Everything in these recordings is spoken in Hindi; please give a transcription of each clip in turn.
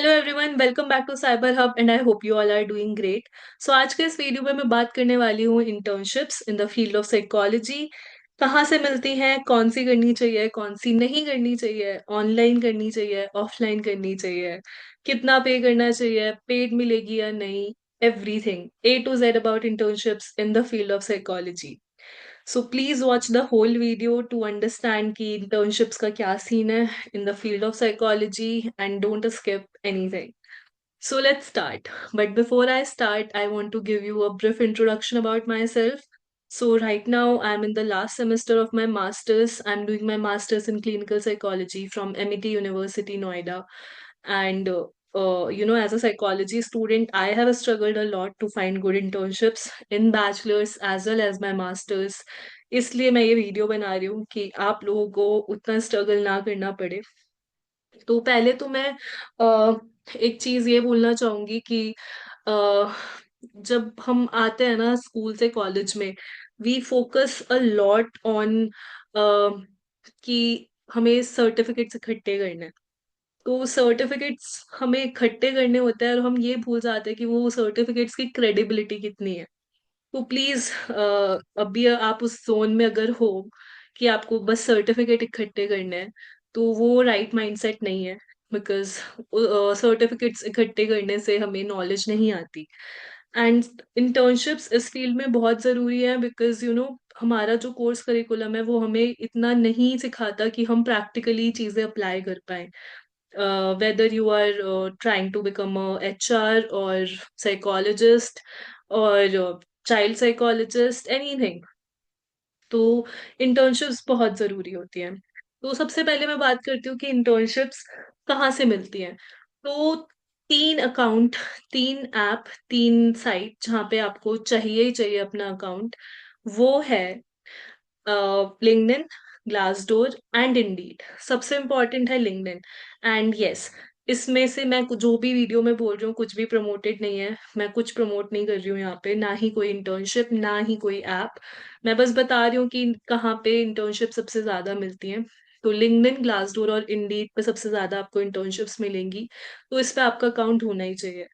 Hello everyone, welcome back to cyber hub and I hope you all are doing great. So आज के इस वीडियो में मैं बात करने वाली हूँ internships in the field of psychology. कहाँ से मिलती हैं, कौन सी करनी चाहिए, कौन सी नहीं करनी चाहिए, ऑनलाइन करनी चाहिए, ऑफलाइन करनी चाहिए, कितना पे करना चाहिए, पेड मिलेगी या नहीं, everything A to Z about internships in the field of psychology. So please watch the whole video to understand कि इंटर्नशिप्स का क्या सीन है in the field of psychology and don't skip anything. So let's start. But before I start, I want to give you a brief introduction about myself. So right now I'm in the last semester of my masters. I'm doing my masters in clinical psychology from MIT University Noida. And as a psychology student, I have struggled a lot to find good internships in bachelor's as well as my masters. इसलिए मैं ये वीडियो बना रही हूँ कि आप लोगों को उतना स्ट्रगल ना करना पड़े। तो पहले तो मैं एक चीज ये बोलना चाहूंगी कि अ, जब हम आते हैं ना स्कूल से कॉलेज में, we focus a lot on कि हमें सर्टिफिकेट्स इकट्ठे करने हैं। तो सर्टिफिकेट्स हमें इकट्ठे करने होते हैं और हम ये भूल जाते हैं कि वो सर्टिफिकेट्स की क्रेडिबिलिटी कितनी है। तो प्लीज अभी आप उस जोन में अगर हो कि आपको बस सर्टिफिकेट इकट्ठे करने हैं, तो वो राइट माइंडसेट नहीं है। बिकॉज सर्टिफिकेट्स इकट्ठे करने से हमें नॉलेज नहीं आती। एंड इंटर्नशिप्स इस फील्ड में बहुत ज़रूरी है बिकॉज हमारा जो कोर्स करिकुलम है वो हमें इतना नहीं सिखाता कि हम प्रैक्टिकली चीज़ें अप्लाई कर पाए। Whether you are trying to become a HR और साइकोलॉजिस्ट और चाइल्ड साइकोलॉजिस्ट, एनीथिंग। तो इंटर्नशिप्स बहुत जरूरी होती हैं। तो सबसे पहले मैं बात करती हूँ कि इंटर्नशिप्स कहाँ से मिलती हैं। तो तीन अकाउंट, तीन ऐप, तीन साइट जहाँ पे आपको चाहिए ही चाहिए अपना अकाउंट, वो है लिंक्डइन, ग्लासडोर एंड इंडीड। सबसे इम्पोर्टेंट है लिंक्डइन। एंड यस, इसमें से मैं जो भी वीडियो में बोल रही हूँ कुछ भी प्रमोटेड नहीं है। मैं कुछ प्रमोट नहीं कर रही हूँ यहाँ पे, ना ही कोई इंटर्नशिप, ना ही कोई ऐप। मैं बस बता रही हूँ कि कहाँ पे इंटर्नशिप सबसे ज्यादा मिलती हैं। तो लिंक्डइन, ग्लासडोर और इंडीड पे सबसे ज्यादा आपको इंटर्नशिप्स मिलेंगी। तो इस पे आपका अकाउंट होना ही चाहिए।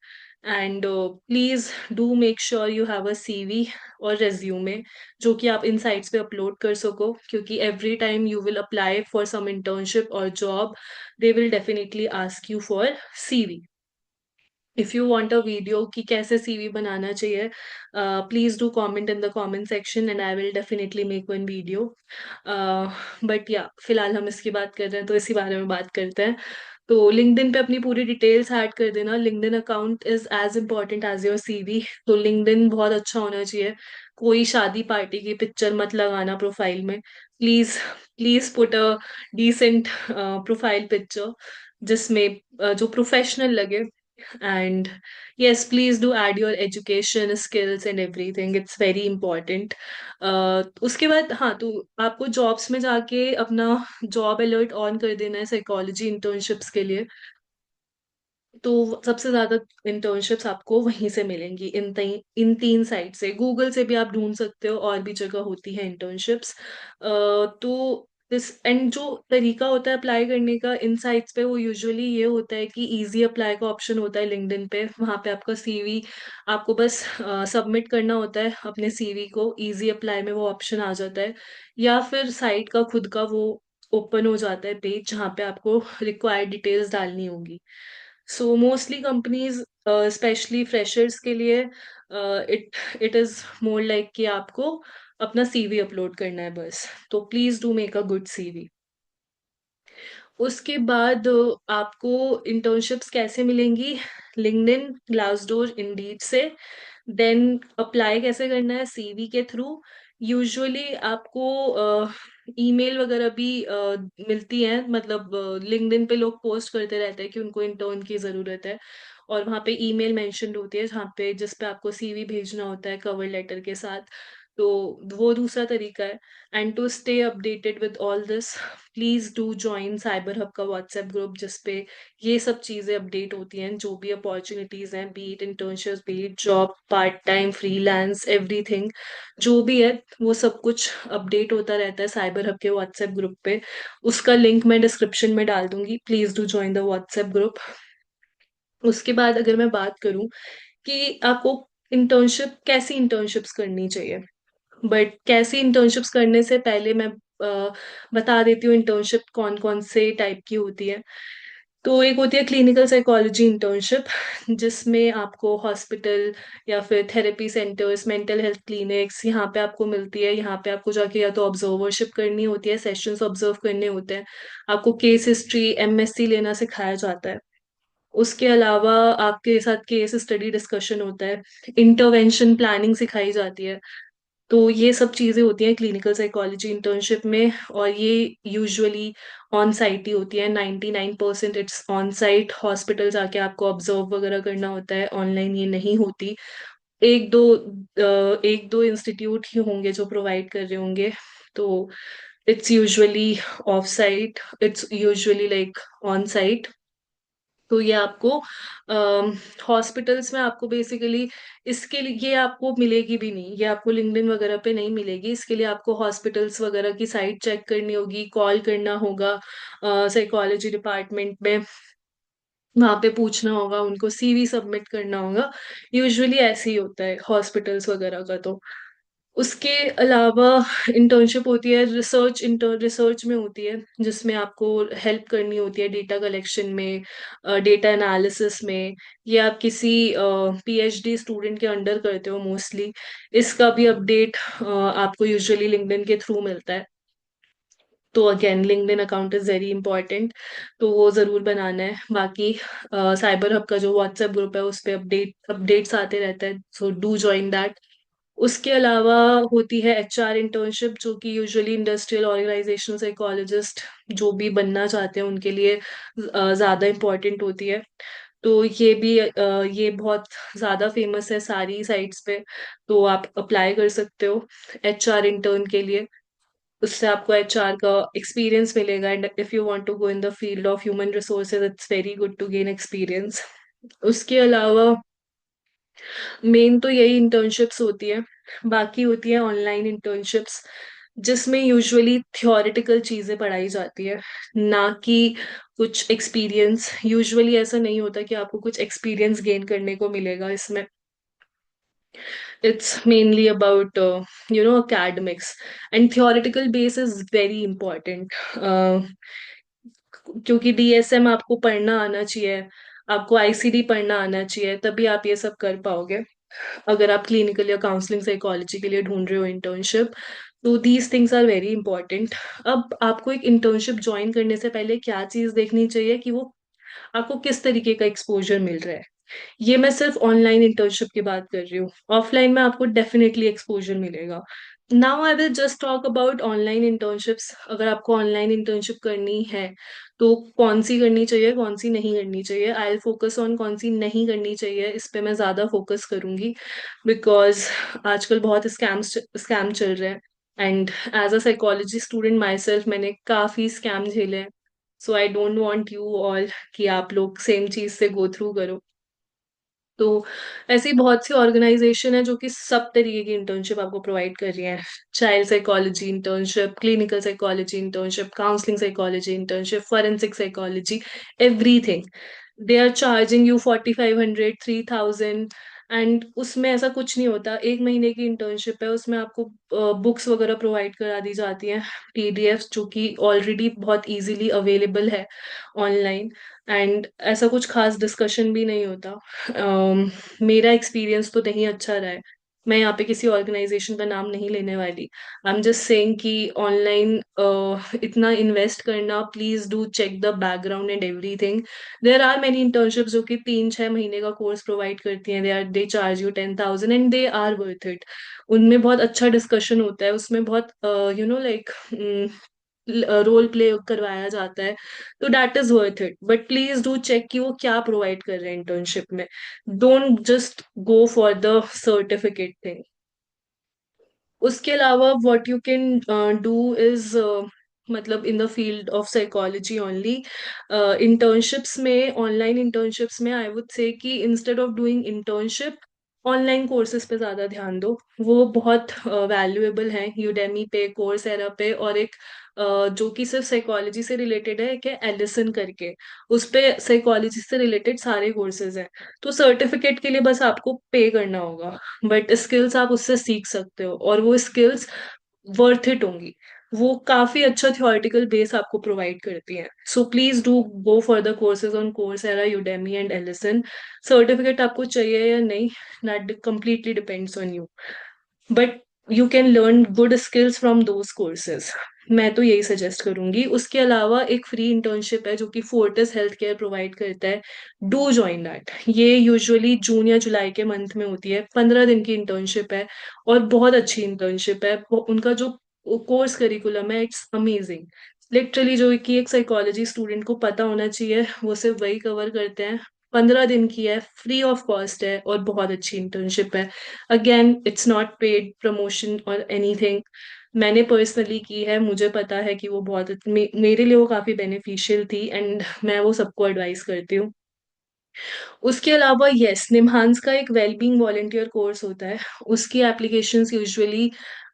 And please do make sure you have a CV और रेज्यूमे जो कि आप इन साइट्स पे अपलोड कर सको, क्योंकि every time you will apply for some internship और job, they will definitely ask you for CV। If you want a video कि कैसे CV बनाना चाहिए, please do comment in the comment section and I will definitely make one video. But या फिलहाल हम इसकी बात कर रहे हैं तो इसी बारे में बात करते हैं। तो लिंक्डइन पे अपनी पूरी डिटेल्स ऐड कर देना। LinkedIn account is as important as your CV। तो लिंक्डइन बहुत अच्छा होना चाहिए। कोई शादी पार्टी की पिक्चर मत लगाना प्रोफाइल में। Please, please put a decent profile picture जिसमें जो प्रोफेशनल लगे। And yes, please do add your education skills and everything, it's very important. उसके बाद हाँ, तो आपको जॉब्स में जाके अपना जॉब अलर्ट ऑन कर देना है साइकोलॉजी इंटर्नशिप्स के लिए। तो सबसे ज्यादा इंटर्नशिप्स आपको वहीं से मिलेंगी, इन तीन साइट से। गूगल से भी आप ढूंढ सकते हो, और भी जगह होती है इंटर्नशिप्स। तो दिस एंड जो तरीका होता है अप्लाई करने का इन साइट्स पे, वो यूजुअली ये होता है कि इजी अप्लाई का ऑप्शन होता है लिंक्डइन पे। वहाँ पे आपका CV, आपको बस सबमिट करना होता है अपने CV को, इजी अप्लाई में वो ऑप्शन आ जाता है। या फिर साइट का खुद का वो ओपन हो जाता है पेज जहाँ पे आपको रिक्वायर्ड डिटेल्स डालनी होगी। So mostly companies, specially freshers के लिए, it it is more like कि आपको अपना CV अपलोड करना है बस। तो please do make a good CV। उसके बाद आपको इंटर्नशिप्स कैसे मिलेंगी? लिंक्डइन, ग्लासडोर, इंडीड से। देन अप्लाई कैसे करना है? CV के थ्रू। यूजुअली आपको ईमेल वगैरह भी मिलती है, मतलब लिंक्डइन पे लोग पोस्ट करते रहते हैं कि उनको इंटर्न की ज़रूरत है, और वहाँ पे ईमेल मेंशन्ड होती है जहाँ पे जिस पे आपको CV भेजना होता है कवर लेटर के साथ। तो वो दूसरा तरीका है। And to stay updated with all this, please do join Cyber Hub का व्हाट्सएप ग्रुप जिस पे ये सब चीजें अपडेट होती हैं, जो भी अपॉर्चुनिटीज हैं, B it internship, B it job, part time, freelance, everything जो भी है, वो सब कुछ अपडेट होता रहता है साइबर हब के व्हाट्सएप ग्रुप पे। उसका लिंक मैं डिस्क्रिप्शन में डाल दूंगी, please do join the WhatsApp group. उसके बाद अगर मैं बात करूं कि आपको कैसी इंटर्नशिप्स करनी चाहिए, बट कैसी इंटर्नशिप्स करने से पहले मैं बता देती हूँ इंटर्नशिप कौन कौन से टाइप की होती है। तो एक होती है क्लिनिकल साइकोलॉजी इंटर्नशिप, जिसमें आपको हॉस्पिटल या फिर therapy centres, mental health clinics, यहाँ पे आपको मिलती है। यहाँ पे आपको जाके या तो ऑब्जर्वरशिप करनी होती है, सेशंस ऑब्जर्व करने होते हैं, आपको केस हिस्ट्री, एमएससी लेना सिखाया जाता है। उसके अलावा आपके साथ केस स्टडी डिस्कशन होता है, इंटरवेंशन प्लानिंग सिखाई जाती है। तो ये सब चीजें होती हैं क्लिनिकल साइकोलॉजी इंटर्नशिप में, और ये यूजुअली ऑन साइट ही होती है। 99% इट्स ऑन साइट, हॉस्पिटल जाके आपको ऑब्जर्व वगैरह करना होता है, ऑनलाइन ये नहीं होती। एक दो एक दो इंस्टीट्यूट ही होंगे जो प्रोवाइड कर रहे होंगे, तो it's usually of site, it's usually like on site. तो ये आपको हॉस्पिटल्स में आपको बेसिकली, इसके लिए ये आपको मिलेगी भी नहीं, ये आपको लिंक्डइन वगैरह पे नहीं मिलेगी। इसके लिए आपको हॉस्पिटल्स वगैरह की साइट चेक करनी होगी, कॉल करना होगा साइकोलॉजी डिपार्टमेंट में, वहां पे पूछना होगा, उनको सीवी सबमिट करना होगा। यूजुअली ऐसे ही होता है हॉस्पिटल्स वगैरह का। तो उसके अलावा इंटर्नशिप होती है रिसर्च में होती है, जिसमें आपको हेल्प करनी होती है डेटा कलेक्शन में, डेटा एनालिसिस में। ये आप किसी पीएचडी स्टूडेंट के अंडर करते हो मोस्टली। इसका भी अपडेट आपको यूजुअली लिंक्डइन के थ्रू मिलता है। तो again LinkedIn account is very important, तो वो जरूर बनाना है। बाकी साइबर हब का जो व्हाट्सएप ग्रुप है उस पे अपडेट्स आते रहते हैं, सो डू ज्वाइन दैट। उसके अलावा होती है एचआर इंटर्नशिप, जो कि यूजुअली इंडस्ट्रियल ऑर्गेनाइजेशनल साइकोलॉजिस्ट जो भी बनना चाहते हैं उनके लिए ज्यादा इम्पोर्टेंट होती है। तो ये बहुत ज्यादा फेमस है सारी साइट्स पे, तो आप अप्लाई कर सकते हो एचआर इंटर्न के लिए। उससे आपको एचआर का एक्सपीरियंस मिलेगा, and if you want to go in the field of human resources, it's very good to gain experience. उसके अलावा मेन तो यही इंटर्नशिप्स होती है। बाकी होती है ऑनलाइन इंटर्नशिप्स, जिसमें यूजुअली थ्योरेटिकल चीजें पढ़ाई जाती है, ना कि कुछ एक्सपीरियंस। यूजुअली ऐसा नहीं होता कि आपको कुछ एक्सपीरियंस गेन करने को मिलेगा इसमें। It's mainly about academics, and theoretical base is very important, क्योंकि डीएसएम आपको पढ़ना आना चाहिए, आपको आईसीडी पढ़ना आना चाहिए, तभी आप ये सब कर पाओगे। अगर आप क्लिनिकल या काउंसलिंग साइकोलॉजी के लिए ढूंढ रहे हो इंटर्नशिप, तो these things are very important. अब आपको एक इंटर्नशिप ज्वाइन करने से पहले क्या चीज देखनी चाहिए कि वो आपको किस तरीके का एक्सपोजर मिल रहा है। ये मैं सिर्फ ऑनलाइन इंटर्नशिप की बात कर रही हूँ, ऑफलाइन में आपको डेफिनेटली एक्सपोजर मिलेगा। Now I will just talk about online internships. अगर आपको ऑनलाइन इंटर्नशिप करनी है तो कौन सी करनी चाहिए, कौन सी नहीं करनी चाहिए। आई विल फोकस ऑन कौन सी नहीं करनी चाहिए, इस पे मैं ज्यादा फोकस करूंगी, बिकॉज आजकल बहुत स्कैम चल रहे हैं, and as a psychology student myself मैंने काफी स्कैम झेले हैं। So I don't want you all कि आप लोग सेम चीज से गो थ्रू करो। तो ऐसी बहुत सी ऑर्गेनाइजेशन है जो कि सब तरीके की इंटर्नशिप आपको प्रोवाइड कर रही है। Child psychology internship, clinical psychology internship, counselling psychology internship, forensic psychology, everything. They are charging you 4500, 3000। And उसमें ऐसा कुछ नहीं होता। एक महीने की इंटर्नशिप है, उसमें आपको बुक्स वगैरह प्रोवाइड करा दी जाती हैं, पीडीएफ, जो कि ऑलरेडी बहुत इजीली अवेलेबल है ऑनलाइन। एंड ऐसा कुछ खास डिस्कशन भी नहीं होता। मेरा एक्सपीरियंस तो नहीं अच्छा रहा है। मैं यहाँ पे किसी ऑर्गेनाइजेशन का नाम नहीं लेने वाली। आई एम जस्ट सेइंग कि ऑनलाइन इतना इन्वेस्ट करना, please do check the background and everything. There are many internship जो कि 3-6 महीने का कोर्स प्रोवाइड करती हैं, they charge you 10,000 and they are worth it. उनमें बहुत अच्छा डिस्कशन होता है, उसमें बहुत लाइक रोल प्ले करवाया जाता है। तो that is worth it, but please do check कि वो क्या प्रोवाइड कर रहे हैं इंटर्नशिप में। Don't just go for the certificate thing. उसके अलावा what you can do is, मतलब in the field of psychology only, internships में, ऑनलाइन इंटर्नशिप्स में, आई वुड से कि instead of doing internship, online courses पे ज़्यादा ध्यान दो। वो बहुत वैल्यूएबल हैं, यूडेमी पे, कोर्सेरा पे, और एक जो कि सिर्फ साइकोलॉजी से रिलेटेड है, एक है एलिसन करके। उस पे साइकोलॉजी से रिलेटेड सारे कोर्सेज हैं। तो सर्टिफिकेट के लिए बस आपको पे करना होगा, बट स्किल्स आप उससे सीख सकते हो, और वो स्किल्स वर्थ इट होंगी। वो काफी अच्छा थ्योरेटिकल बेस आपको प्रोवाइड करती हैं। So please do go for the courses on Coursera, Udemy and Alison. Certificate आपको चाहिए या नहीं, that completely depends on you, but you can learn good skills from those courses। मैं तो यही सजेस्ट करूंगी। उसके अलावा एक फ्री इंटर्नशिप है जो कि फोर्टिस हेल्थ केयर प्रोवाइड करता है। Do join that. ये यूजुअली जून या जुलाई के मंथ में होती है, 15 दिन की इंटर्नशिप है, और बहुत अच्छी इंटर्नशिप है। उनका जो कोर्स करिकुलम है, इट्स अमेजिंग। लिटरली जो कि एक साइकोलॉजी स्टूडेंट को पता होना चाहिए, वो सिर्फ वही कवर करते हैं। 15 दिन की है, फ्री ऑफ कॉस्ट है, और बहुत अच्छी इंटर्नशिप है। Again it's not paid promotion और एनीथिंग। मैंने पर्सनली की है, मुझे पता है कि वो बहुत मेरे लिए वो काफी बेनिफिशियल थी, एंड मैं वो सबको एडवाइस करती हूँ। उसके अलावा यस, निम्हांस का एक वेलबींग वॉलंटियर कोर्स होता है। उसकी एप्लीकेशंस यूजुअली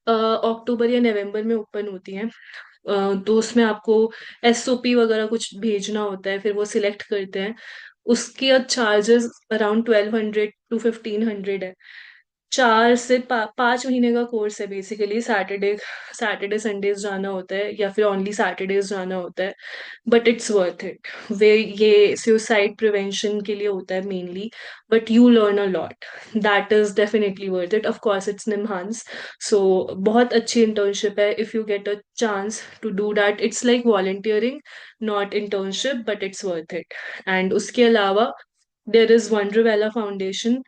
अक्टूबर या नवंबर में ओपन होती हैं। तो उसमें आपको एसओपी वगैरह कुछ भेजना होता है, फिर वो सिलेक्ट करते हैं। उसके चार्जेस अराउंड 1200 to 1500 है। 4 से 5 महीने का कोर्स है बेसिकली। सैटरडे सैटरडे संडेज जाना होता है, या फिर ओनली सैटरडेज जाना होता है, बट इट्स वर्थ इट। वे ये सुसाइड प्रिवेंशन के लिए होता है mainly, but you learn a lot. That is definitely worth it. Of course it's NIMHANS, so बहुत अच्छी इंटर्नशिप है। If you get a chance to do that, it's like volunteering, not internship, but it's worth it. And उसके अलावा there is Wandrevala foundation.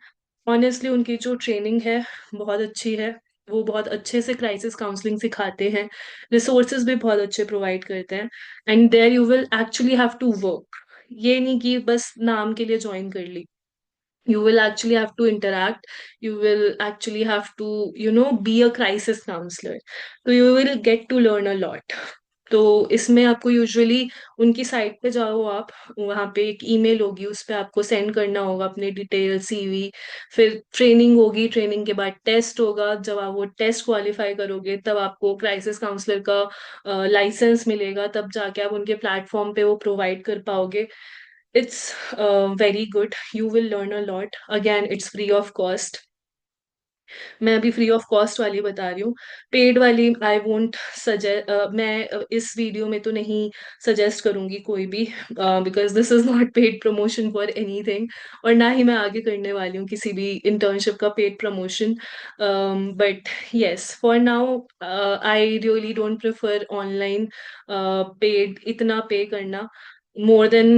Honestly उनकी जो ट्रेनिंग है बहुत अच्छी है। वो बहुत अच्छे से क्राइसिस काउंसलिंग सिखाते हैं, रिसोर्सेज भी बहुत अच्छे प्रोवाइड करते हैं, and there you will actually have to work. ये नहीं कि बस नाम के लिए ज्वाइन कर ली। You will actually have to interact. You will actually have to be a crisis counselor. So you will get to learn a lot. तो इसमें आपको यूजुअली उनकी साइट पे जाओ आप, वहाँ पे एक ईमेल होगी, उस पे आपको सेंड करना होगा अपने डिटेल, सीवी। फिर ट्रेनिंग होगी, ट्रेनिंग के बाद टेस्ट होगा। जब आप वो टेस्ट क्वालिफाई करोगे, तब आपको क्राइसिस काउंसलर का लाइसेंस मिलेगा, तब जाके आप उनके प्लेटफॉर्म पे वो प्रोवाइड कर पाओगे। It's very good, you will learn a lot. Again it's free of cost. मैं अभी फ्री ऑफ कॉस्ट वाली बता रही हूँ। पेड वाली आई वोंट सजेस्ट। मैं इस वीडियो में तो नहीं सजेस्ट करूंगी कोई भी, because this is not paid promotion for anything, और ना ही मैं आगे करने वाली हूँ किसी भी इंटर्नशिप का paid promotion. But yes, for now I really don't prefer online paid, इतना पे करना। More than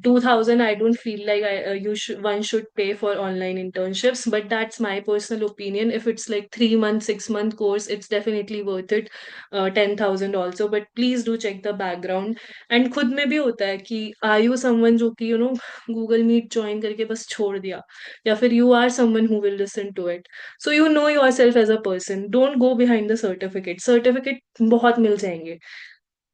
2000, I don't feel like one should pay for online internships, but that's my personal opinion. If it's like 3 month, 6 month course, it's definitely worth it, 10,000 also, but please do check the background। And खुद में भी होता है कि are you someone जो कि Google Meet join करके बस छोड़ दिया, या फिर you are someone who will listen to it। So you know yourself as a person, don't go behind the certificate बहुत मिल जाएंगे।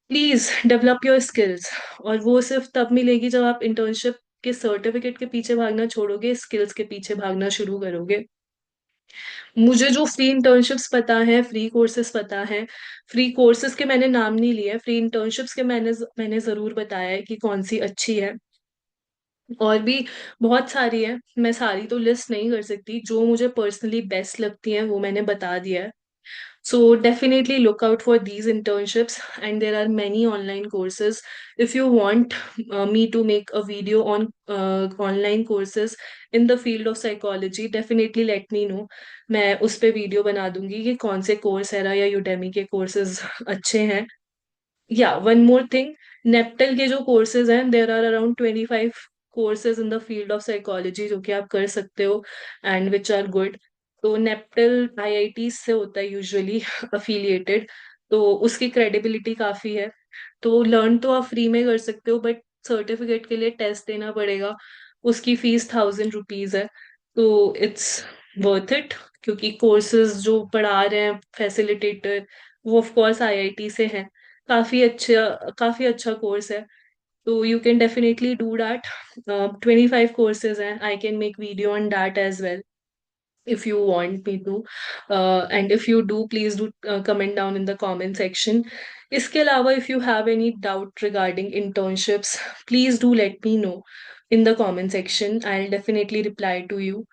Please develop your skills. और वो सिर्फ तब मिलेगी जब आप इंटर्नशिप के सर्टिफिकेट के पीछे भागना छोड़ोगे, स्किल्स के पीछे भागना शुरू करोगे। मुझे जो फ्री इंटर्नशिप्स पता है, फ्री कोर्सेज पता है, फ्री कोर्सेज के मैंने नाम नहीं लिए, फ्री इंटर्नशिप्स के मैंने जरूर बताया है कि कौन सी अच्छी है। और भी बहुत सारी है, मैं सारी तो लिस्ट नहीं कर सकती। जो मुझे पर्सनली बेस्ट लगती हैं वो मैंने बता दिया है। So definitely look out for these internships, and there are many online courses. If you want me to make a video on online courses in the field of psychology, definitely let me know। मैं उस पे वीडियो बना दूंगी कि कौन से कोर्स है या यूडेमी के कोर्सेज अच्छे हैं। या वन मोर थिंग, नेप्टल के जो कोर्सेज हैं, there are around 25 courses in the field of psychology जो कि आप कर सकते हो, एंड विच आर गुड। तो नेप्टल आईआईटी से होता है यूजुअली अफिलिएटेड, तो उसकी क्रेडिबिलिटी काफी है। तो लर्न तो आप फ्री में कर सकते हो, बट सर्टिफिकेट के लिए टेस्ट देना पड़ेगा। उसकी फीस 1000 रुपीज है। तो इट्स वर्थ इट, क्योंकि कोर्सेज जो पढ़ा रहे हैं फैसिलिटेटर, वो ऑफ कोर्स आईआईटी से हैं। काफी अच्छा कोर्स है। तो you can definitely do that. 25 courses हैं, I can make video on that as well. if you want me to. And if you do, please do comment down in the comment section. इसके अलावा if you have any doubt regarding internships, please do let me know in the comment section. I'll definitely reply to you.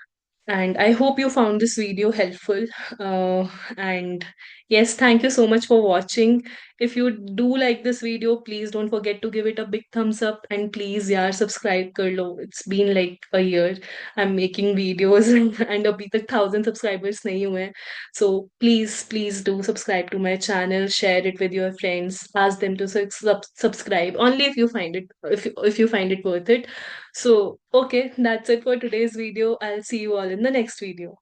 And I hope you found this video helpful. And yes, thank you so much for watching. If you do like this video, please don't forget to give it a big thumbs up. And please, yaar, subscribe kar lo. It's been like a year. I'm making videos and abhi tak 1,000 subscribers nahi hue hain. So please do subscribe to my channel. Share it with your friends. Ask them to subscribe only if you find it if you find it worth it. So, okay, that's it for today's video. I'll see you all in the next video.